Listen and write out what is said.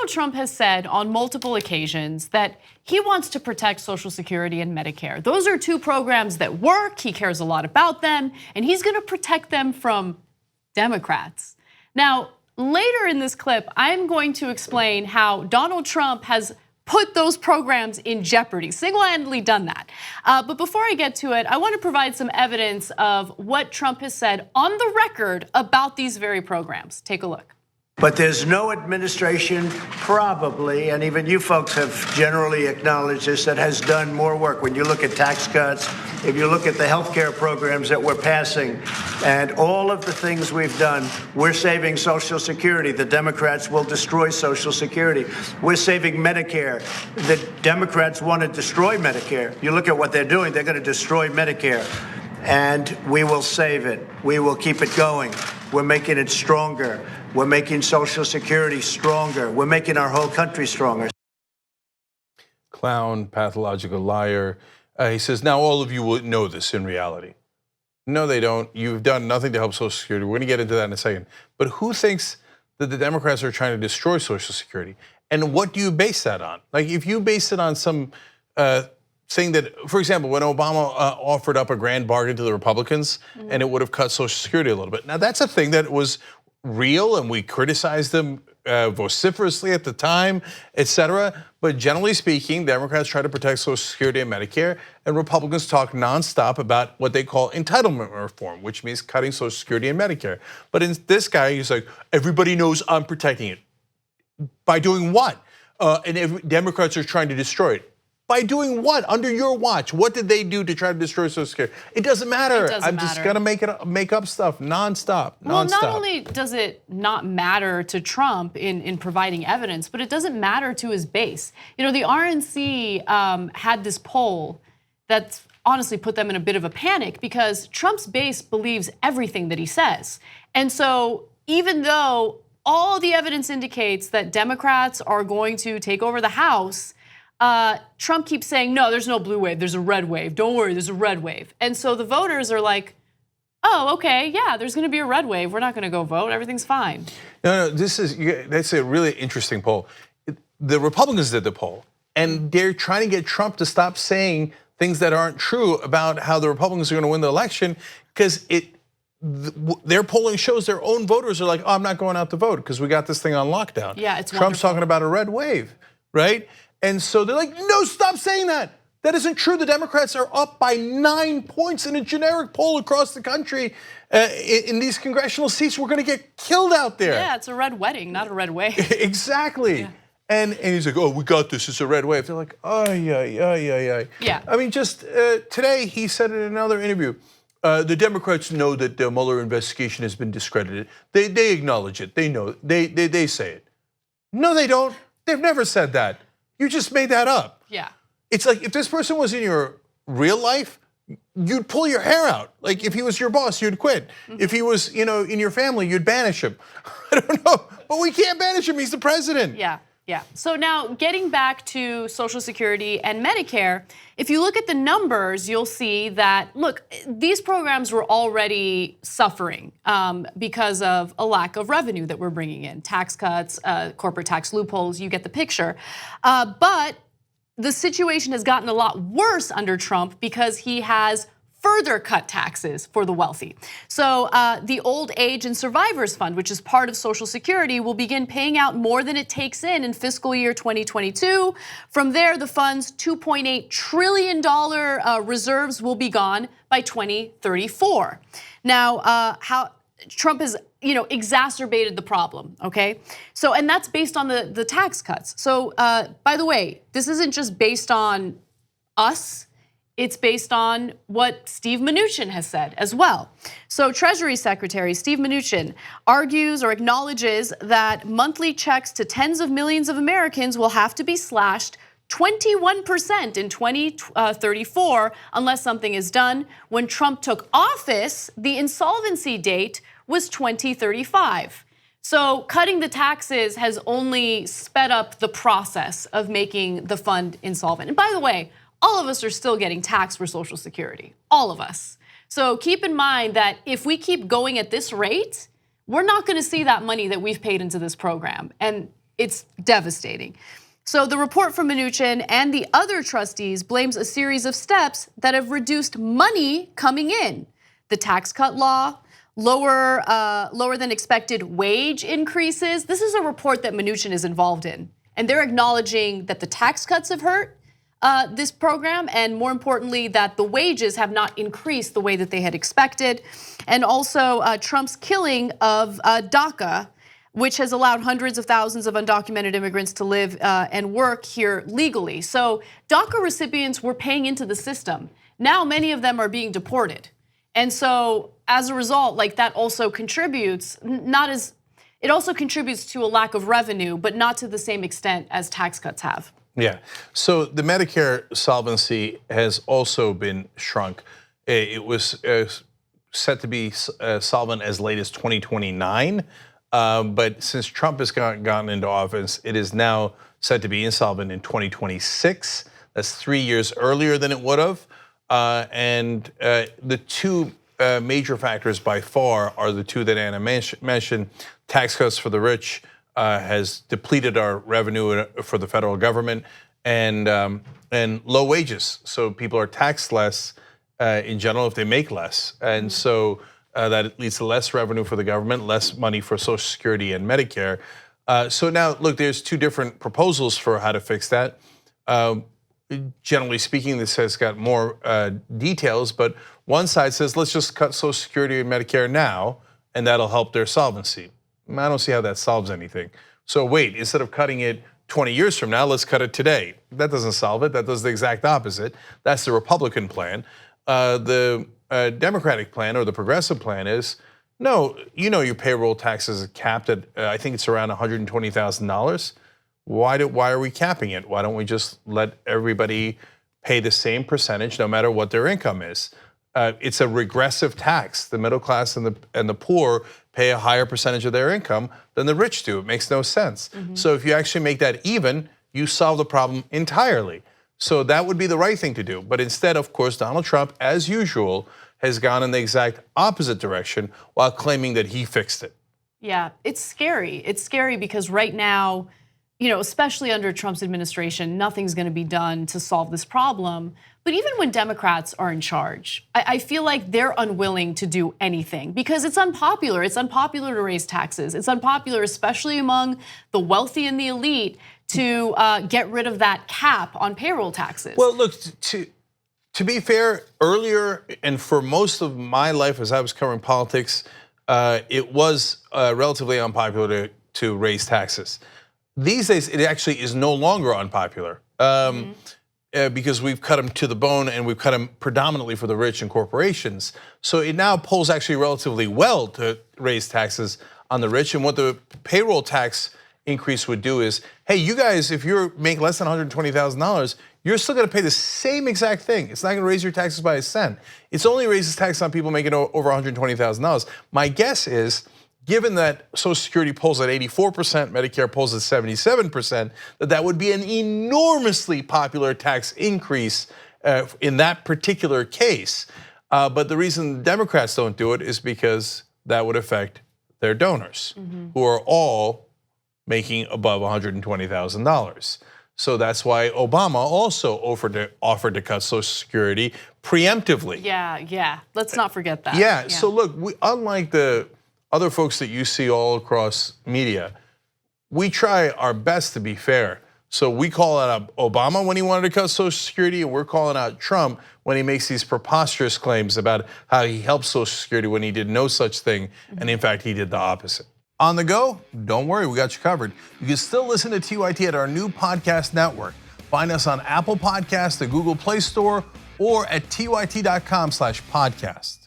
Donald Trump has said on multiple occasions that he wants to protect Social Security and Medicare. Those are two programs that work, he cares a lot about them, and he's gonna protect them from Democrats. Now, later in this clip, I'm going to explain how Donald Trump has put those programs in jeopardy, single-handedly done that. But before I get to it, I want to provide some evidence of what Trump has said on the record about these very programs. Take a look. But there's no administration, probably, and even you folks have generally acknowledged this, that has done more work. When you look at tax cuts, if you look at the health care programs that we're passing, and all of the things we've done, we're saving Social Security. The Democrats will destroy Social Security. We're saving Medicare. The Democrats want to destroy Medicare. You look at what they're doing, they're going to destroy Medicare. And we will save it. We will keep it going. We're making it stronger. We're making Social Security stronger. We're making our whole country stronger. Clown, pathological liar. He says, now all of you will know this in reality. No, they don't. You've done nothing to help Social Security. We're gonna get into that in a second. But who thinks that the Democrats are trying to destroy Social Security? And what do you base that on? Like if you base it on some saying that, for example, when Obama offered up a grand bargain to the Republicans and it would have cut Social Security a little bit. Now that's a thing that was real and we criticized them vociferously at the time, et cetera. But generally speaking, Democrats try to protect Social Security and Medicare, and Republicans talk nonstop about what they call entitlement reform, which means cutting Social Security and Medicare. But in this guy, he's like, everybody knows I'm protecting it. By doing what? And Democrats are trying to destroy it. By doing what? Under your watch. What did they do to try to destroy Social Security? It doesn't matter. I'm just gonna make up stuff nonstop. Well, not only does it not matter to Trump in providing evidence, but it doesn't matter to his base. You know, the RNC had this poll that's honestly put them in a bit of a panic because Trump's base believes everything that he says. And so even though all the evidence indicates that Democrats are going to take over the House, Trump keeps saying, no, there's no blue wave, there's a red wave. Don't worry, there's a red wave. And so the voters are like, oh, okay, yeah, there's gonna be a red wave. We're not gonna go vote, everything's fine. No, that's a really interesting poll. The Republicans did the poll, and they're trying to get Trump to stop saying things that aren't true about how the Republicans are gonna win the election, because their polling shows their own voters are like, oh, I'm not going out to vote because we got this thing on lockdown. Yeah, it's Trump's wonderful. talking about a red wave, right? And so they're like, no, stop saying that. That isn't true. The Democrats are up by 9 points in a generic poll across the country. In these congressional seats, we're gonna get killed out there. Yeah, it's a red wedding, not a red wave. Exactly. Yeah. And he's like, oh, we got this, it's a red wave. They're like, oh, yeah. Yeah. I mean, just today he said in another interview, the Democrats know that the Mueller investigation has been discredited. They acknowledge it, they know, they say it. No, they don't, they've never said that. You just made that up. Yeah. It's like if this person was in your real life, you'd pull your hair out. Like if he was your boss, you'd quit. If he was, in your family, you'd banish him. I don't know, but we can't banish him, he's the president. Yeah. So now getting back to Social Security and Medicare, if you look at the numbers, you'll see that, look, these programs were already suffering because of a lack of revenue that we're bringing in, tax cuts, corporate tax loopholes, you get the picture. But the situation has gotten a lot worse under Trump because he has further cut taxes for the wealthy. So the Old Age and Survivors Fund, which is part of Social Security, will begin paying out more than it takes in fiscal year 2022. From there, the fund's $2.8 trillion reserves will be gone by 2034. Now, how Trump has exacerbated the problem, okay? So, and that's based on the tax cuts. So, by the way, this isn't just based on us, it's based on what Steve Mnuchin has said as well. So Treasury Secretary Steve Mnuchin argues or acknowledges that monthly checks to tens of millions of Americans will have to be slashed 21% in 2034 unless something is done. When Trump took office, the insolvency date was 2035. So cutting the taxes has only sped up the process of making the fund insolvent. And by the way, all of us are still getting taxed for Social Security, all of us. So keep in mind that if we keep going at this rate, we're not gonna see that money that we've paid into this program. And It's devastating. So the report from Mnuchin and the other trustees blames a series of steps that have reduced money coming in. The tax cut law, lower than expected wage increases. This is a report that Mnuchin is involved in. And they're acknowledging that the tax cuts have hurt this program, and more importantly, that the wages have not increased the way that they had expected. And also Trump's killing of DACA, which has allowed hundreds of thousands of undocumented immigrants to live and work here legally. So DACA recipients were paying into the system. Now many of them are being deported. And so as a result, like that also contributes, it also contributes to a lack of revenue, but not to the same extent as tax cuts have. Yeah, so the Medicare solvency has also been shrunk. It was set to be solvent as late as 2029. But since Trump has gotten into office, it is now set to be insolvent in 2026. That's 3 years earlier than it would have. And the two major factors by far are the two that Anna mentioned. Tax cuts for the rich has depleted our revenue for the federal government, and low wages. So people are taxed less in general if they make less. And so that leads to less revenue for the government, less money for Social Security and Medicare. So now, look, there's two different proposals for how to fix that. Generally speaking, this has got more details, but one side says, let's just cut Social Security and Medicare now, and that'll help their solvency. I don't see how that solves anything. So wait, instead of cutting it 20 years from now, let's cut it today. That doesn't solve it. That does the exact opposite. That's the Republican plan. The Democratic plan or the progressive plan is, no, you know your payroll taxes are capped at, I think it's around $120,000. Why are we capping it? Why don't we just let everybody pay the same percentage no matter what their income is? It's a regressive tax. The middle class and the poor pay a higher percentage of their income than the rich do. It makes no sense. So if you actually make that even, you solve the problem entirely. So that would be the right thing to do. But instead, of course, Donald Trump, as usual, has gone in the exact opposite direction while claiming that he fixed it. Yeah, it's scary. It's scary because right now, you know, especially under Trump's administration, nothing's going to be done to solve this problem. But even when Democrats are in charge, I feel like they're unwilling to do anything because it's unpopular. It's unpopular to raise taxes. It's unpopular, especially among the wealthy and the elite, to get rid of that cap on payroll taxes. Well, look, to be fair, earlier and for most of my life as I was covering politics, it was relatively unpopular to raise taxes. These days, it actually is no longer unpopular because we've cut them to the bone and we've cut them predominantly for the rich and corporations. So it now polls actually relatively well to raise taxes on the rich. And what the payroll tax increase would do is, hey, you guys, if you make less than $120,000, you're still going to pay the same exact thing. It's not going to raise your taxes by a cent. It's only raises tax on people making over $120,000. My guess is, given that Social Security polls at 84%, Medicare polls at 77%, that would be an enormously popular tax increase in that particular case. But the reason Democrats don't do it is because that would affect their donors, who are all making above $120,000. So that's why Obama also offered to cut Social Security preemptively. Yeah. Let's not forget that. Yeah. So look, unlike the other folks that you see all across media, we try our best to be fair. So we call out Obama when he wanted to cut Social Security, and we're calling out Trump when he makes these preposterous claims about how he helped Social Security when he did no such thing, and in fact, he did the opposite. On the go? Don't worry, we got you covered. You can still listen to TYT at our new podcast network. Find us on Apple Podcasts, the Google Play Store, or at tyt.com/podcast.